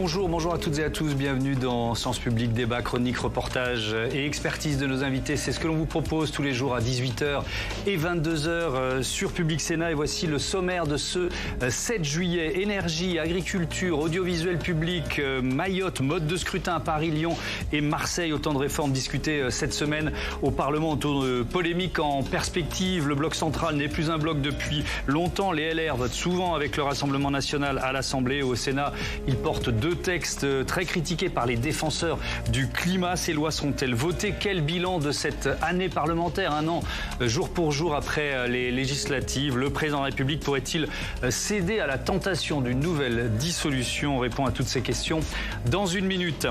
Bonjour à toutes et à tous, bienvenue dans Sens Public, débat, chronique, reportage et expertise de nos invités. C'est ce que l'on vous propose tous les jours à 18h et 22h sur Public Sénat. Et voici le sommaire de ce 7 juillet. Énergie, agriculture, audiovisuel public, Mayotte, mode de scrutin à Paris, Lyon et Marseille. Autant de réformes discutées cette semaine au Parlement autour de polémiques en perspective. Le bloc central n'est plus un bloc depuis longtemps. Les LR votent souvent avec le Rassemblement national à l'Assemblée. Au Sénat, ils portent deux textes très critiqués par les défenseurs du climat. Ces lois seront-elles votées? Quel bilan de cette année parlementaire? Un an, jour pour jour après les législatives. Le président de la République pourrait-il céder à la tentation d'une nouvelle dissolution? On répond à toutes ces questions dans une minute.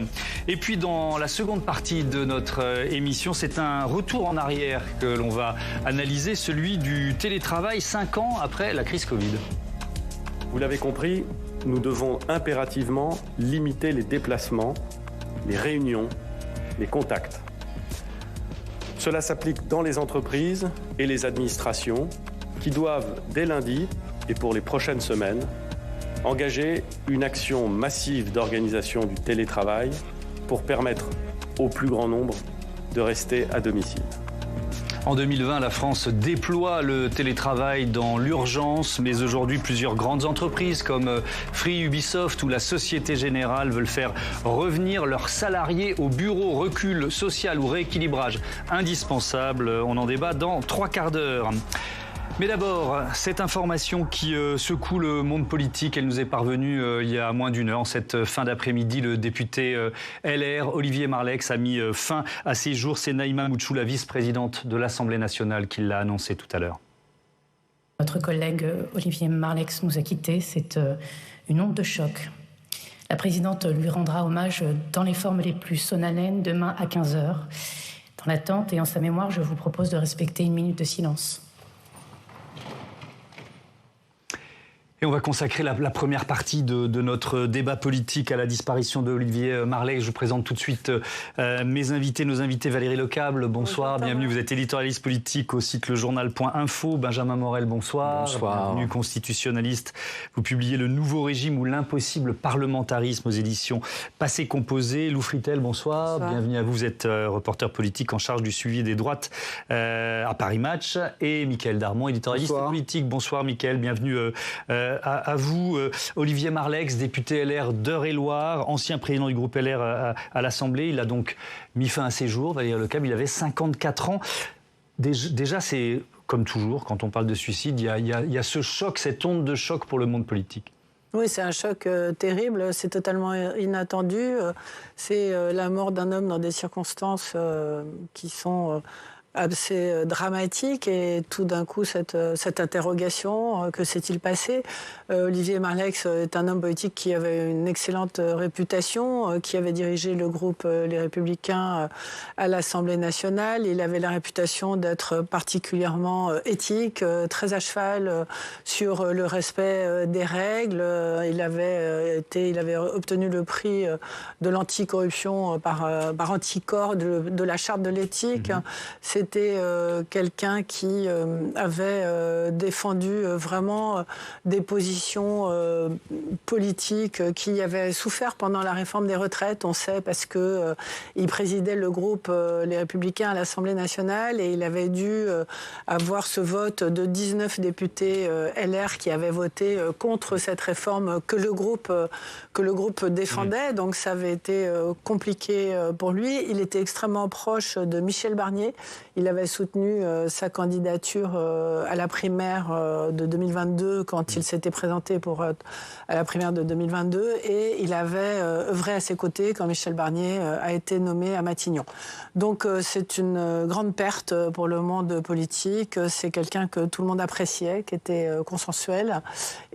Et puis dans la seconde partie de notre émission, c'est un retour en arrière que l'on va analyser, celui du télétravail 5 ans après la crise Covid. Vous l'avez compris, nous devons impérativement limiter les déplacements, les réunions, les contacts. Cela s'applique dans les entreprises et les administrations qui doivent, dès lundi et pour les prochaines semaines, engager une action massive d'organisation du télétravail pour permettre au plus grand nombre de rester à domicile. En 2020, la France déploie le télétravail dans l'urgence, mais aujourd'hui, plusieurs grandes entreprises comme Free, Ubisoft ou la Société Générale veulent faire revenir leurs salariés au bureau. Recul social ou rééquilibrage indispensable. On en débat dans 3 quarts d'heure. Mais d'abord, cette information qui secoue le monde politique, elle nous est parvenue il y a moins d'une heure. En cette fin d'après-midi, le député LR, Olivier Marleix, a mis fin à ses jours. C'est Naïma Moutchou, la vice-présidente de l'Assemblée nationale, qui l'a annoncé tout à l'heure. Notre collègue Olivier Marleix nous a quittés. C'est une onde de choc. La présidente lui rendra hommage dans les formes les plus solennelles demain à 15h. Dans l'attente et en sa mémoire, je vous propose de respecter une minute de silence. Et on va consacrer la première partie de notre débat politique à la disparition de Olivier Marleix. Je vous présente tout de suite nos invités. Valérie Lecable, bonsoir. Bienvenue, vous êtes éditorialiste politique au site lejournal.info. Benjamin Morel, bonsoir. Bonsoir. Bienvenue, constitutionnaliste. Vous publiez Le nouveau régime ou l'impossible parlementarisme aux éditions Passé Composé. Lou Fritel, bonsoir. Bienvenue à vous. Vous êtes reporter politique en charge du suivi des droites à Paris Match. Et Mickaël Darmon, éditorialiste politique. Bonsoir Mickaël, bienvenue à vous. Olivier Marleix, député LR d'Eure-et-Loire, ancien président du groupe LR à l'Assemblée. Il a donc mis fin à ses jours. Valérie Lecable, il avait 54 ans. Déjà, c'est comme toujours, quand on parle de suicide, il y a ce choc, cette onde de choc pour le monde politique. Oui, c'est un choc terrible, c'est totalement inattendu. C'est la mort d'un homme dans des circonstances qui sont assez dramatique, et tout d'un coup cette interrogation, que s'est-il passé? Olivier Marleix est un homme politique qui avait une excellente réputation, qui avait dirigé le groupe Les Républicains à l'Assemblée nationale. Il avait la réputation d'être particulièrement éthique, très à cheval sur le respect des règles. Il avait obtenu le prix de l'anticorruption par Anticor de la charte de l'éthique. C'était quelqu'un qui avait défendu vraiment des positions politiques, qui avait souffert pendant la réforme des retraites, on sait, parce que il présidait le groupe Les Républicains à l'Assemblée nationale, et il avait dû avoir ce vote de 19 députés LR qui avaient voté contre cette réforme que le groupe défendait. Donc ça avait été compliqué pour lui. Il était extrêmement proche de Michel Barnier. Il avait soutenu sa candidature à la primaire de 2022 quand il s'était présenté à la primaire de 2022, et il avait œuvré à ses côtés quand Michel Barnier a été nommé à Matignon. Donc c'est une grande perte pour le monde politique. C'est quelqu'un que tout le monde appréciait, qui était consensuel,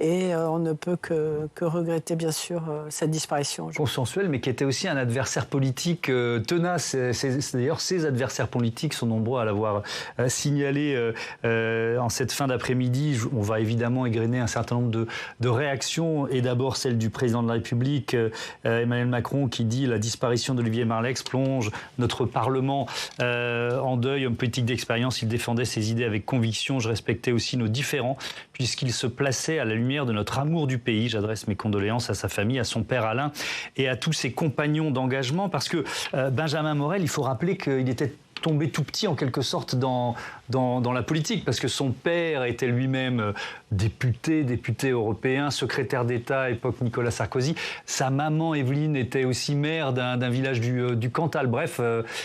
et on ne peut que regretter bien sûr cette disparition. Consensuel, mais qui était aussi un adversaire politique tenace. D'ailleurs, ces adversaires politiques sont nombreux à l'avoir signalé en cette fin d'après-midi. On va évidemment égrener un certain nombre de réactions, et d'abord celle du président de la République, Emmanuel Macron, qui dit « La disparition d'Olivier Marleix plonge notre Parlement en deuil. Homme politique d'expérience, il défendait ses idées avec conviction. Je respectais aussi nos différends, puisqu'il se plaçait à la lumière de notre amour du pays. J'adresse mes condoléances à sa famille, à son père Alain et à tous ses compagnons d'engagement. » Parce que Benjamin Morel, il faut rappeler qu'il était tombé tout petit en quelque sorte dans la politique, parce que son père était lui-même député européen, secrétaire d'État à l'époque Nicolas Sarkozy. Sa maman Evelyne était aussi maire d'un village du Cantal. Bref,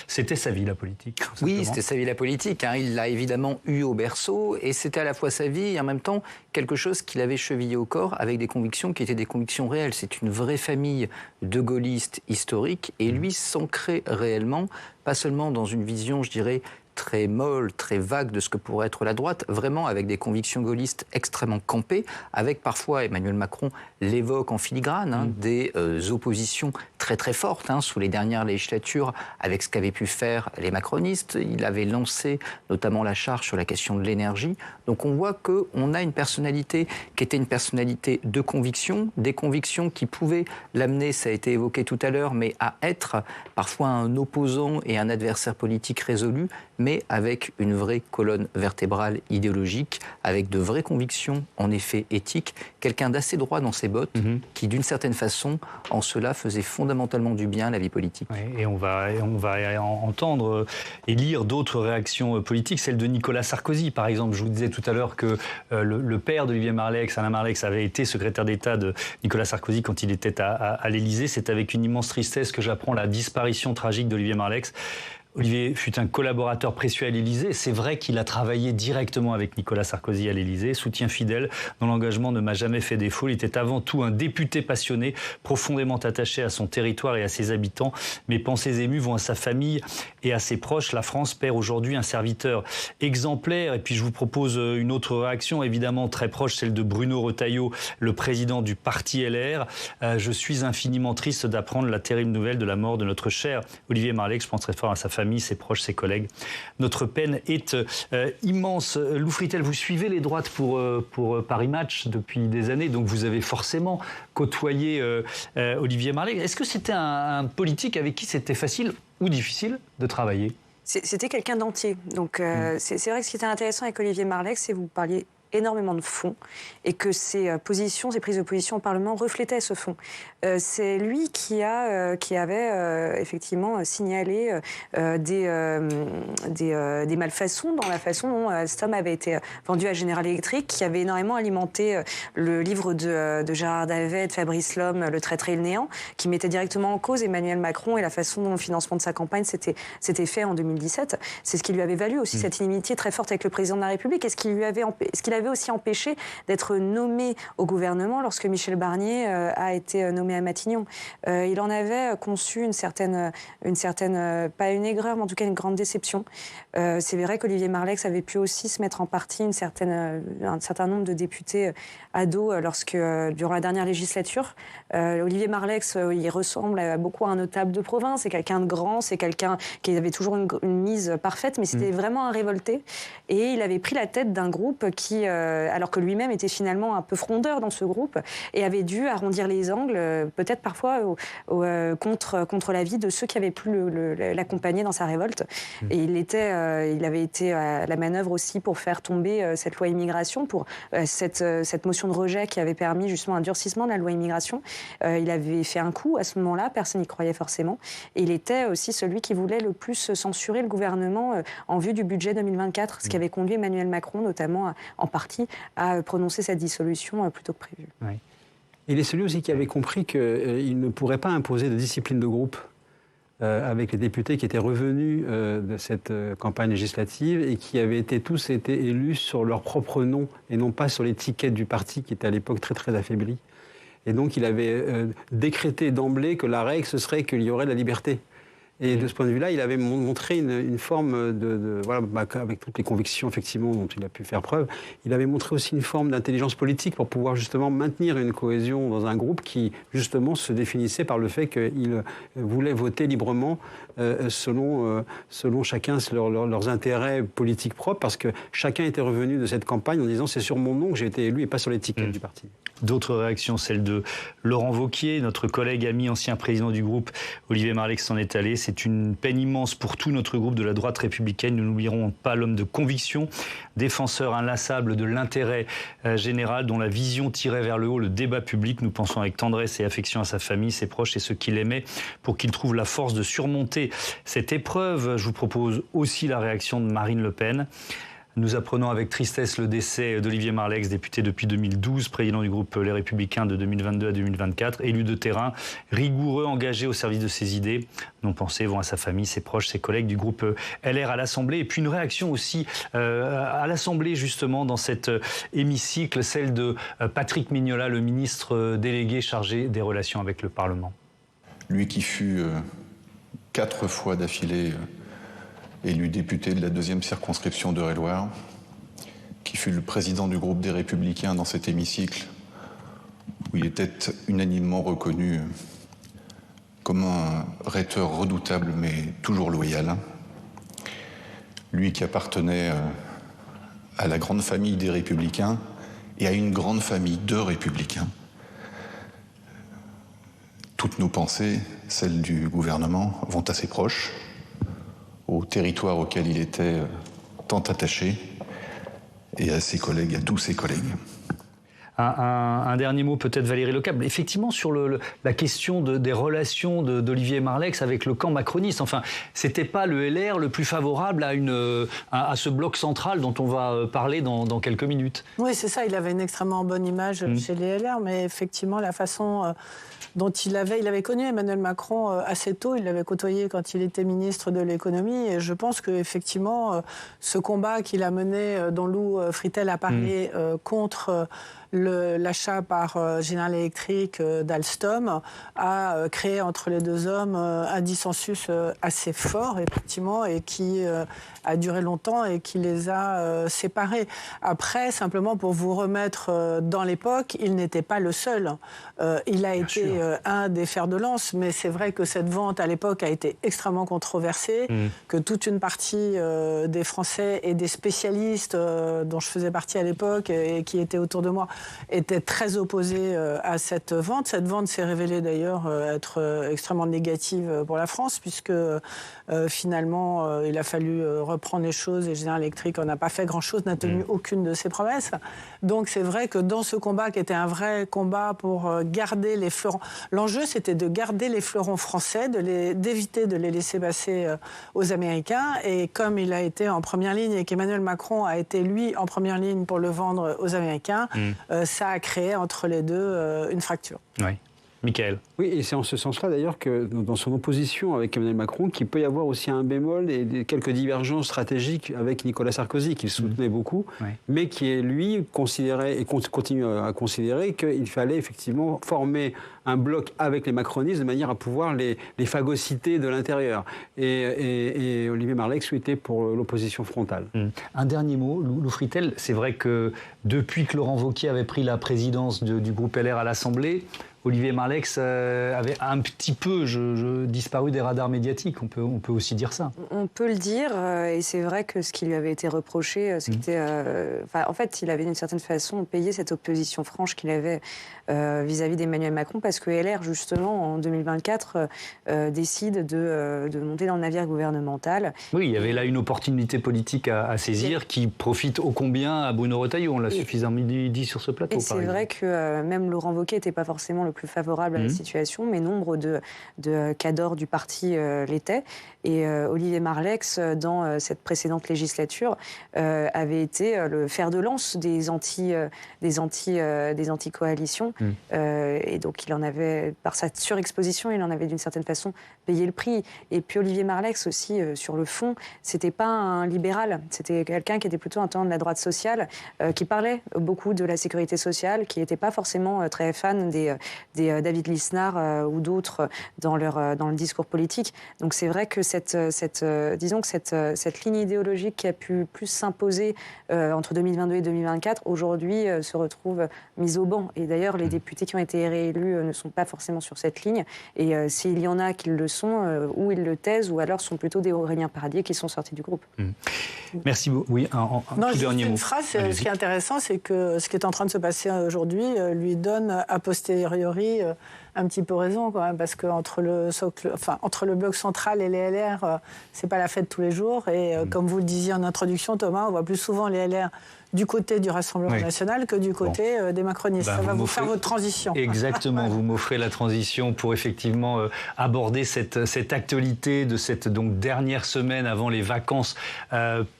c'était sa vie la politique. Oui, c'était sa vie la politique. Il l'a évidemment eu au berceau, et c'était à la fois sa vie et en même temps quelque chose qu'il avait chevillé au corps avec des convictions qui étaient des convictions réelles. C'est une vraie famille de gaullistes historiques, et lui s'ancrait réellement, pas seulement dans une vision, je dirais, très molle, très vague de ce que pourrait être la droite, vraiment avec des convictions gaullistes extrêmement campées, avec parfois, Emmanuel Macron l'évoque en filigrane, des oppositions très très fortes sous les dernières législatures avec ce qu'avaient pu faire les macronistes. Il avait lancé notamment la charge sur la question de l'énergie. Donc on voit qu'on a une personnalité qui était une personnalité de conviction, des convictions qui pouvaient l'amener, ça a été évoqué tout à l'heure, mais à être parfois un opposant et un adversaire politique résolu, mais avec une vraie colonne vertébrale idéologique, avec de vraies convictions, en effet éthiques, quelqu'un d'assez droit dans ses bottes, qui d'une certaine façon, en cela, faisait fondamentalement du bien à la vie politique. Oui, et on va entendre et lire d'autres réactions politiques, celle de Nicolas Sarkozy, par exemple. Je vous disais tout à l'heure que le père d'Olivier Marleix, Alain Marleix, avait été secrétaire d'État de Nicolas Sarkozy quand il était à l'Élysée. C'est avec une immense tristesse que j'apprends la disparition tragique d'Olivier Marleix. Olivier fut un collaborateur précieux à l'Élysée. C'est vrai qu'il a travaillé directement avec Nicolas Sarkozy à l'Élysée, soutien fidèle dont l'engagement ne m'a jamais fait défaut. Il était avant tout un député passionné, profondément attaché à son territoire et à ses habitants. Mes pensées émues vont à sa famille et à ses proches. La France perd aujourd'hui un serviteur exemplaire. Et puis je vous propose une autre réaction, évidemment très proche, celle de Bruno Retailleau, le président du parti LR. Je suis infiniment triste d'apprendre la terrible nouvelle de la mort de notre cher Olivier Marleix. Je pense très fort à sa famille, ses proches, ses collègues. Notre peine est immense. Lou Fritel, vous suivez les droites pour Paris Match depuis des années, donc vous avez forcément côtoyé Olivier Marleix. Est-ce que c'était un politique avec qui c'était facile ou difficile de travailler ? C'était quelqu'un d'entier. Donc c'est vrai que ce qui était intéressant avec Olivier Marleix, c'est que vous parliez énormément de fond et que ses positions, ses prises de position au Parlement reflétaient ce fond. C'est lui qui avait effectivement signalé des malfaçons dans la façon dont Alstom avait été vendu à General Electric, qui avait énormément alimenté le livre de Gérard Davet, de Fabrice Lhomme, Le traître et le néant, qui mettait directement en cause Emmanuel Macron et la façon dont le financement de sa campagne s'était fait en 2017. C'est ce qui lui avait valu aussi cette inimitié très forte avec le président de la République, et ce qu'il avait aussi empêché d'être nommé au gouvernement lorsque Michel Barnier a été nommé à Matignon. Il en avait conçu une certaine, pas une aigreur, mais en tout cas une grande déception. C'est vrai qu'Olivier Marleix avait pu aussi se mettre en partie un certain nombre de députés à dos lorsque, durant la dernière législature, Olivier Marleix, il ressemble beaucoup à un notable de province. C'est quelqu'un de grand, c'est quelqu'un qui avait toujours une mise parfaite, mais c'était vraiment un révolté. Et il avait pris la tête d'un groupe qui, alors que lui-même était finalement un peu frondeur dans ce groupe, et avait dû arrondir les angles, peut-être parfois contre l'avis de ceux qui avaient pu l'accompagner dans sa révolte. Et il avait été à la manœuvre aussi pour faire tomber cette loi immigration, pour cette motion de rejet qui avait permis justement un durcissement de la loi immigration. Il avait fait un coup à ce moment-là, personne n'y croyait forcément. Et il était aussi celui qui voulait le plus censurer le gouvernement en vue du budget 2024, ce qui avait conduit Emmanuel Macron, notamment en partie, à prononcer cette dissolution plus tôt que prévu. Oui. Il est celui aussi qui avait compris qu'il ne pourrait pas imposer de discipline de groupe avec les députés qui étaient revenus de cette campagne législative et qui avaient tous été élus sur leur propre nom et non pas sur l'étiquette du parti qui était à l'époque très très affaibli. Et donc il avait décrété d'emblée que la règle ce serait qu'il y aurait de la liberté. Et de ce point de vue-là, il avait montré une forme voilà, avec toutes les convictions effectivement dont il a pu faire preuve, il avait montré aussi une forme d'intelligence politique pour pouvoir justement maintenir une cohésion dans un groupe qui justement se définissait par le fait qu'il voulait voter librement selon chacun leurs intérêts politiques propres, parce que chacun était revenu de cette campagne en disant c'est sur mon nom que j'ai été élu et pas sur l'étiquette du parti. D'autres réactions, celle de Laurent Wauquiez, notre collègue, ami, ancien président du groupe, Olivier Marleix s'en est allé. C'est une peine immense pour tout notre groupe de la droite républicaine. Nous n'oublierons pas l'homme de conviction, défenseur inlassable de l'intérêt général, dont la vision tirait vers le haut le débat public. Nous pensons avec tendresse et affection à sa famille, ses proches et ceux qu'il aimait, pour qu'il trouve la force de surmonter cette épreuve. Je vous propose aussi la réaction de Marine Le Pen. Nous apprenons avec tristesse le décès d'Olivier Marleix, député depuis 2012, président du groupe Les Républicains de 2022 à 2024, élu de terrain, rigoureux, engagé au service de ses idées. Nos pensées vont à sa famille, ses proches, ses collègues du groupe LR à l'Assemblée. Et puis une réaction aussi à l'Assemblée, justement, dans cet hémicycle, celle de Patrick Mignola, le ministre délégué chargé des relations avec le Parlement. Lui qui fut 4 fois d'affilée élu député de la 2e circonscription d'Eure-et-Loir, qui fut le président du groupe des Républicains dans cet hémicycle, où il était unanimement reconnu comme un rhéteur redoutable mais toujours loyal. Lui qui appartenait à la grande famille des Républicains et à une grande famille de Républicains. Toutes nos pensées, celles du gouvernement, vont à ses proches, au territoire auquel il était tant attaché, et à ses collègues, à tous ses collègues. Un dernier mot peut-être, Valérie Lecable. Effectivement, sur la question des relations d'Olivier Marleix avec le camp macroniste. Enfin, c'était pas le LR le plus favorable à ce bloc central dont on va parler dans quelques minutes. Oui, c'est ça. Il avait une extrêmement bonne image chez les LR, mais effectivement, la façon dont il avait connu Emmanuel Macron assez tôt. Il l'avait côtoyé quand il était ministre de l'économie. Et je pense qu'effectivement, ce combat qu'il a mené, dont Lou Fritel a parlé, contre l'achat par General Electric d'Alstom, a créé entre les deux hommes un dissensus assez fort, effectivement, et qui a duré longtemps et qui les a séparés. Après, simplement pour vous remettre dans l'époque, il n'était pas le seul. Il a été un des fers de lance, mais c'est vrai que cette vente à l'époque a été extrêmement controversée, que toute une partie des Français et des spécialistes dont je faisais partie à l'époque et qui étaient autour de moi étaient très opposés à cette vente. Cette vente s'est révélée d'ailleurs être extrêmement négative pour la France, puisque finalement il a fallu reprendre les choses et General Electric n'a pas fait grand-chose, n'a tenu aucune de ses promesses. Donc c'est vrai que dans ce combat qui était un vrai combat pour garder les fleurons, l'enjeu c'était de garder les fleurons français, d'éviter de les laisser passer aux Américains. Et comme il a été en première ligne et qu'Emmanuel Macron a été lui en première ligne pour le vendre aux Américains, ça a créé entre les deux une fracture. Oui. Michael. Oui, et c'est en ce sens-là d'ailleurs que dans son opposition avec Emmanuel Macron, qu'il peut y avoir aussi un bémol et quelques divergences stratégiques avec Nicolas Sarkozy, qu'il soutenait beaucoup, mais qui est lui considéré et continue à considérer qu'il fallait effectivement former un bloc avec les macronistes de manière à pouvoir les phagocyter de l'intérieur. Et Olivier Marleix était pour l'opposition frontale. Un dernier mot, Lou Fritel, c'est vrai que depuis que Laurent Wauquiez avait pris la présidence du groupe LR à l'Assemblée, Olivier Marleix avait un petit peu disparu des radars médiatiques, on peut aussi dire ça. On peut le dire, et c'est vrai que ce qui lui avait été reproché, c'était... en fait, il avait d'une certaine façon payé cette opposition franche qu'il avait vis-à-vis d'Emmanuel Macron, parce que LR, justement, en 2024, décide de monter dans le navire gouvernemental. Oui, il y avait là une opportunité politique à saisir qui profite ô combien à Bruno Retailleau, on l'a suffisamment dit sur ce plateau. Et c'est vrai que même Laurent Wauquiez n'était pas forcément le plus favorable à la situation, mais nombre de cadors du parti l'étaient. Et Olivier Marleix, dans cette précédente législature, avait été le fer de lance des anti-coalitions. Et donc, il en avait, par sa surexposition, il en avait d'une certaine façon payé le prix. Et puis Olivier Marleix aussi, sur le fond, c'était pas un libéral, c'était quelqu'un qui était plutôt un tenant de la droite sociale, qui parlait beaucoup de la sécurité sociale, qui n'était pas forcément très fan David Lisnard ou d'autres dans le discours politique. Donc c'est vrai que cette ligne idéologique qui a pu plus s'imposer entre 2022 et 2024, aujourd'hui se retrouve mise au banc. Et d'ailleurs, les députés qui ont été réélus ne sont pas forcément sur cette ligne. Et s'il y en a qui le sont, ou ils le taisent, ou alors sont plutôt des Aurélien Paradier qui sont sortis du groupe. Merci beaucoup. Oui, un tout dernier mot. Une phrase, ce qui est intéressant, c'est que ce qui est en train de se passer aujourd'hui lui donne a posteriori un petit peu raison, quand même, parce qu'entre le bloc central et les LR, c'est pas la fête tous les jours. Et comme vous le disiez en introduction, Thomas, on voit plus souvent les LR du côté du Rassemblement national que du côté des macronistes. Ça va vous faire votre transition. Exactement, vous m'offrez la transition pour effectivement aborder cette actualité de cette dernière semaine avant les vacances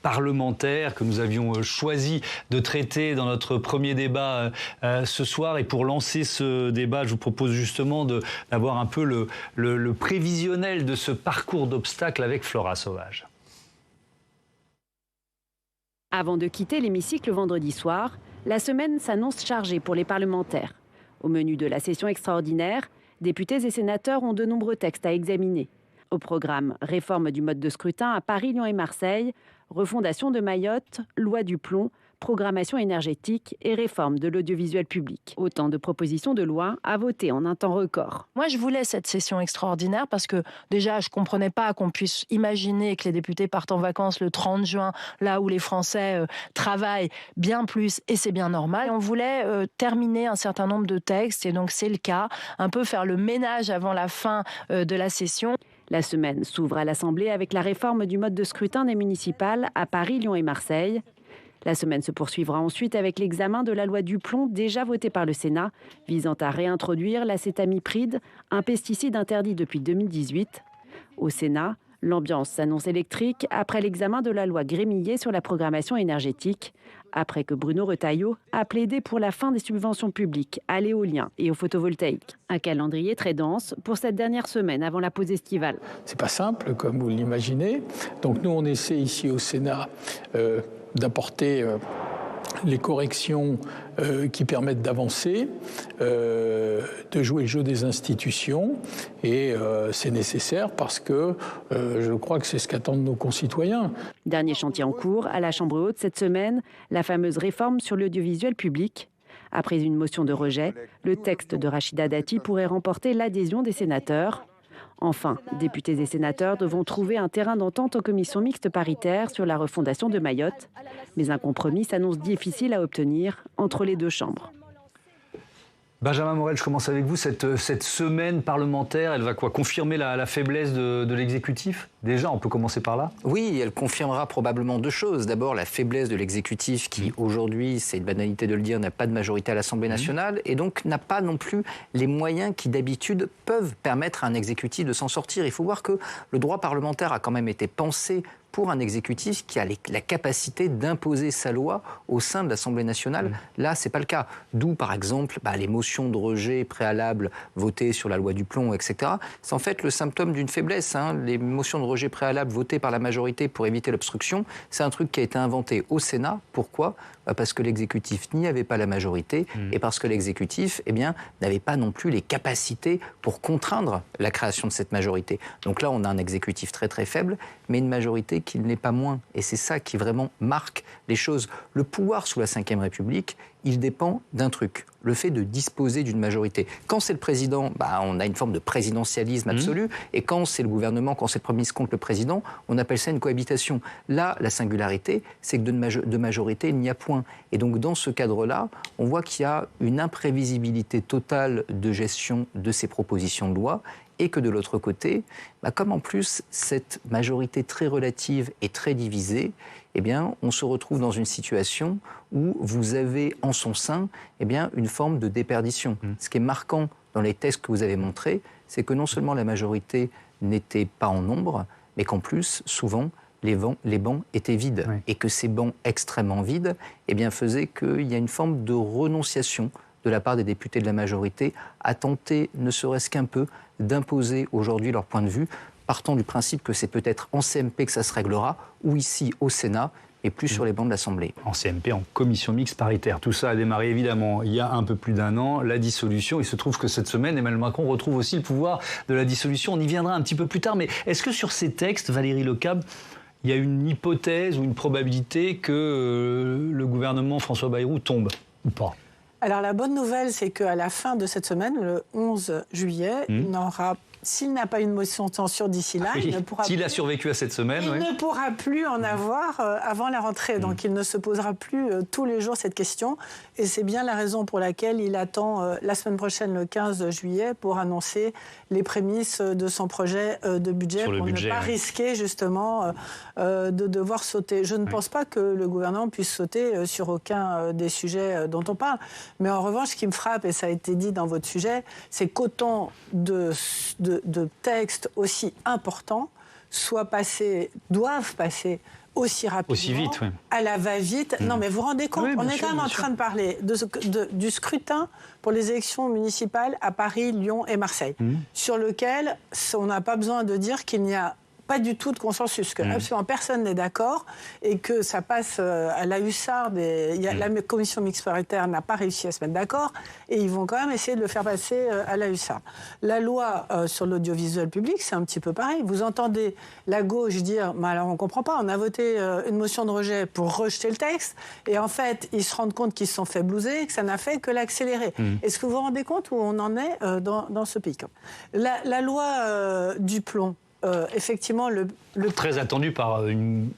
parlementaires que nous avions choisi de traiter dans notre premier débat ce soir. Et pour lancer ce débat, je vous propose justement d'avoir un peu le prévisionnel de ce parcours d'obstacles avec Flora Sauvage. Avant de quitter l'hémicycle vendredi soir, la semaine s'annonce chargée pour les parlementaires. Au menu de la session extraordinaire, députés et sénateurs ont de nombreux textes à examiner. Au programme, réforme du mode de scrutin à Paris, Lyon et Marseille, refondation de Mayotte, loi du plomb, programmation énergétique et réforme de l'audiovisuel public. Autant de propositions de loi à voter en un temps record. Moi, je voulais cette session extraordinaire parce que déjà, je ne comprenais pas qu'on puisse imaginer que les députés partent en vacances le 30 juin, là où les Français travaillent bien plus, et c'est bien normal. Et on voulait terminer un certain nombre de textes, et donc c'est le cas, un peu faire le ménage avant la fin de la session. La semaine s'ouvre à l'Assemblée avec la réforme du mode de scrutin des municipales à Paris, Lyon et Marseille. La semaine se poursuivra ensuite avec l'examen de la loi du plomb déjà votée par le Sénat, visant à réintroduire l'acétamipride, un pesticide interdit depuis 2018. Au Sénat, l'ambiance s'annonce électrique après l'examen de la loi Grémillet sur la programmation énergétique, après que Bruno Retailleau a plaidé pour la fin des subventions publiques à l'éolien et au photovoltaïque. Un calendrier très dense pour cette dernière semaine avant la pause estivale. C'est pas simple, comme vous l'imaginez. Donc nous, on essaie ici au Sénat d'apporter les corrections qui permettent d'avancer, de jouer le jeu des institutions, et c'est nécessaire parce que je crois que c'est ce qu'attendent nos concitoyens. Dernier chantier en cours à la Chambre haute cette semaine, la fameuse réforme sur l'audiovisuel public. Après une motion de rejet, le texte de Rachida Dati pourrait remporter l'adhésion des sénateurs. Enfin, députés et sénateurs devront trouver un terrain d'entente en commission mixte paritaire sur la refondation de Mayotte. Mais un compromis s'annonce difficile à obtenir entre les deux chambres. Benjamin Morel, je commence avec vous. Cette semaine parlementaire, elle va confirmer la faiblesse de l'exécutif ? Déjà, on peut commencer par là ? Oui, elle confirmera probablement deux choses. D'abord, la faiblesse de l'exécutif qui, aujourd'hui, c'est une banalité de le dire, n'a pas de majorité à l'Assemblée nationale et donc n'a pas non plus les moyens qui, d'habitude, peuvent permettre à un exécutif de s'en sortir. Il faut voir que le droit parlementaire a quand même été pensé pour un exécutif qui a la capacité d'imposer sa loi au sein de l'Assemblée nationale. Là, ce n'est pas le cas. D'où, par exemple, les motions de rejet préalables votées sur la loi du plomb, etc. C'est en fait le symptôme d'une faiblesse. Les motions de rejet préalables votées par la majorité pour éviter l'obstruction, c'est un truc qui a été inventé au Sénat. Pourquoi ? Parce que l'exécutif n'y avait pas la majorité et parce que l'exécutif n'avait pas non plus les capacités pour contraindre la création de cette majorité. Donc là, on a un exécutif très très faible, mais une majorité qui ne l'est pas moins. Et c'est ça qui vraiment marque les choses. Le pouvoir sous la Ve République, il dépend d'un truc, le fait de disposer d'une majorité. Quand c'est le président, on a une forme de présidentialisme absolu, et quand c'est le gouvernement, quand c'est le Premier ministre contre le président, on appelle ça une cohabitation. Là, la singularité, c'est que de majorité, il n'y a point. Et donc, dans ce cadre-là, on voit qu'il y a une imprévisibilité totale de gestion de ces propositions de loi, et que de l'autre côté, comme en plus cette majorité très relative est très divisée, on se retrouve dans une situation où vous avez en son sein une forme de déperdition. Ce qui est marquant dans les textes que vous avez montrés, c'est que non seulement la majorité n'était pas en nombre, mais qu'en plus, souvent, les bancs étaient vides. Oui. Et que ces bancs extrêmement vides faisaient qu'il y a une forme de renonciation de la part des députés de la majorité à tenter, ne serait-ce qu'un peu, d'imposer aujourd'hui leur point de vue, partant du principe que c'est peut-être en CMP que ça se réglera, ou ici, au Sénat, et plus sur les bancs de l'Assemblée. En CMP, en commission mixte paritaire. Tout ça a démarré évidemment il y a un peu plus d'1 an, la dissolution. Il se trouve que cette semaine, Emmanuel Macron retrouve aussi le pouvoir de la dissolution. On y viendra un petit peu plus tard, mais est-ce que sur ces textes, Valérie Lecable, il y a une hypothèse ou une probabilité que le gouvernement François Bayrou tombe ou pas? Alors la bonne nouvelle, c'est qu'à la fin de cette semaine, le 11 juillet, s'il n'a pas une motion de censure d'ici là, il ne pourra S'il a survécu à cette semaine, il ne pourra plus en avoir avant la rentrée. Donc il ne se posera plus tous les jours cette question. Et c'est bien la raison pour laquelle il attend la semaine prochaine, le 15 juillet, pour annoncer les prémices de son projet de budget pour ne pas risquer justement de devoir sauter. Je ne pense pas que le gouvernement puisse sauter sur aucun des sujets dont on parle. Mais en revanche, ce qui me frappe, et ça a été dit dans votre sujet, c'est qu'autant de textes aussi importants doivent passer aussi rapidement, aussi vite, à la va-vite. Non, mais vous vous rendez compte, on est quand même en train de parler du scrutin pour les élections municipales à Paris, Lyon et Marseille, sur lequel on n'a pas besoin de dire qu'il n'y a pas du tout de consensus, que absolument personne n'est d'accord et que ça passe à la hussarde. La commission mixte paritaire n'a pas réussi à se mettre d'accord et ils vont quand même essayer de le faire passer à la hussarde. La loi sur l'audiovisuel public, c'est un petit peu pareil. Vous entendez la gauche dire « alors on ne comprend pas, on a voté une motion de rejet pour rejeter le texte » et en fait, ils se rendent compte qu'ils se sont fait blouser et que ça n'a fait que l'accélérer. Est-ce que vous vous rendez compte où on en est dans ce pays? La loi du plomb, effectivement, très attendu par une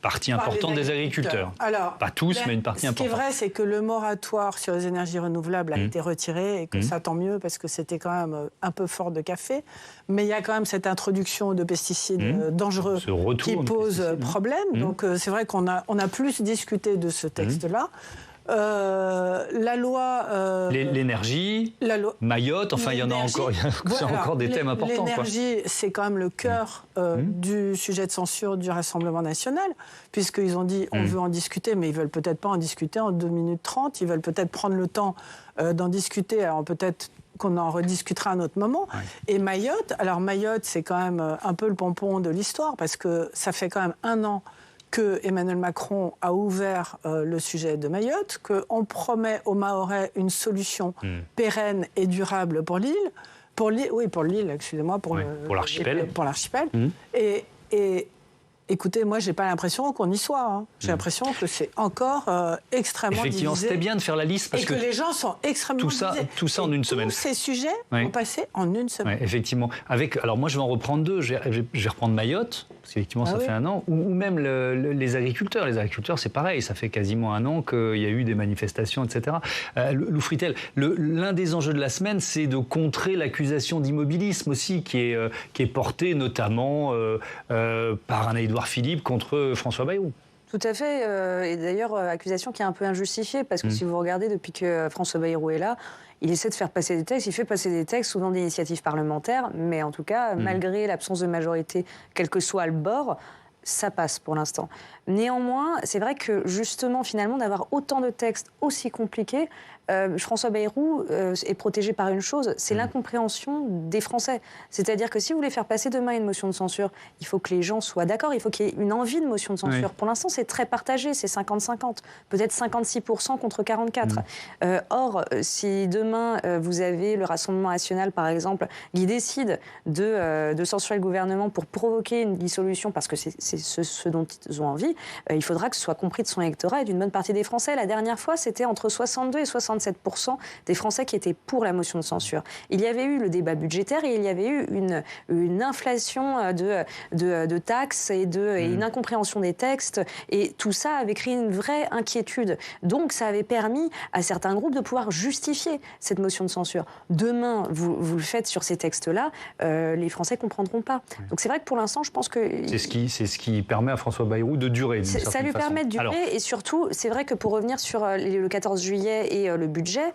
partie importante des agriculteurs. Alors, pas tous, mais une partie importante. Ce qui est vrai, c'est que le moratoire sur les énergies renouvelables a été retiré et que ça, tant mieux, parce que c'était quand même un peu fort de café. Mais il y a quand même cette introduction de pesticides dangereux qui pose problème. Donc, c'est vrai qu'on a plus discuté de ce texte-là. La loi... L'énergie, Mayotte, enfin il y en a encore, c'est encore des thèmes importants. L'énergie, c'est quand même le cœur du sujet de censure du Rassemblement national, puisqu'ils ont dit on veut en discuter, mais ils ne veulent peut-être pas en discuter en 2 minutes 30, ils veulent peut-être prendre le temps d'en discuter, alors peut-être qu'on en rediscutera à un autre moment. Et Mayotte, alors Mayotte, c'est quand même un peu le pompon de l'histoire, parce que ça fait quand même 1 an que Emmanuel Macron a ouvert le sujet de Mayotte, qu'on promet aux Mahorais une solution pérenne et durable pour l'île. Pour l'île, excusez-moi, pour l'archipel. Pour l'archipel. Et écoutez, moi, je n'ai pas l'impression qu'on y soit. J'ai l'impression que c'est encore extrêmement Effectivement, divisé. C'était bien de faire la liste. Parce que les gens sont extrêmement divisés. Tout ça en une semaine. Tous ces sujets ont passé en une semaine. Effectivement. Alors moi, je vais en reprendre 2. Je vais reprendre Mayotte, parce qu'effectivement, ça fait 1 an. Ou même les agriculteurs. Les agriculteurs, c'est pareil. Ça fait quasiment 1 an qu'il y a eu des manifestations, etc. Lou Fritel, l'un des enjeux de la semaine, c'est de contrer l'accusation d'immobilisme aussi, qui est portée notamment par un Édouard Philippe contre François Bayrou. Tout à fait. Et d'ailleurs, accusation qui est un peu injustifiée, parce que si vous regardez, depuis que François Bayrou est là, il essaie de faire passer des textes. Il fait passer des textes souvent d'initiatives parlementaires, mais en tout cas, malgré l'absence de majorité, quel que soit le bord, ça passe pour l'instant. Néanmoins, c'est vrai que justement, finalement, d'avoir autant de textes aussi compliqués, François Bayrou est protégé par une chose, c'est l'incompréhension des Français. C'est-à-dire que si vous voulez faire passer demain une motion de censure, il faut que les gens soient d'accord, il faut qu'il y ait une envie de motion de censure. Pour l'instant, c'est très partagé, c'est 50-50, peut-être 56% contre 44%. Or, si demain, vous avez le Rassemblement national, par exemple, qui décide de censurer le gouvernement pour provoquer une dissolution, parce que c'est ce dont ils ont envie, il faudra que ce soit compris de son électorat et d'une bonne partie des Français. La dernière fois, c'était entre 62 et 67% des Français qui étaient pour la motion de censure. Il y avait eu le débat budgétaire et il y avait eu une inflation de taxes et une incompréhension des textes. Et tout ça avait créé une vraie inquiétude. Donc, ça avait permis à certains groupes de pouvoir justifier cette motion de censure. Demain, vous le faites sur ces textes-là, les Français ne comprendront pas. Donc, c'est vrai que pour l'instant, je pense que... C'est ce qui permet à François Bayrou de durer. Ça lui permet de durer. Et surtout, c'est vrai que pour revenir sur le 14 juillet et le budget,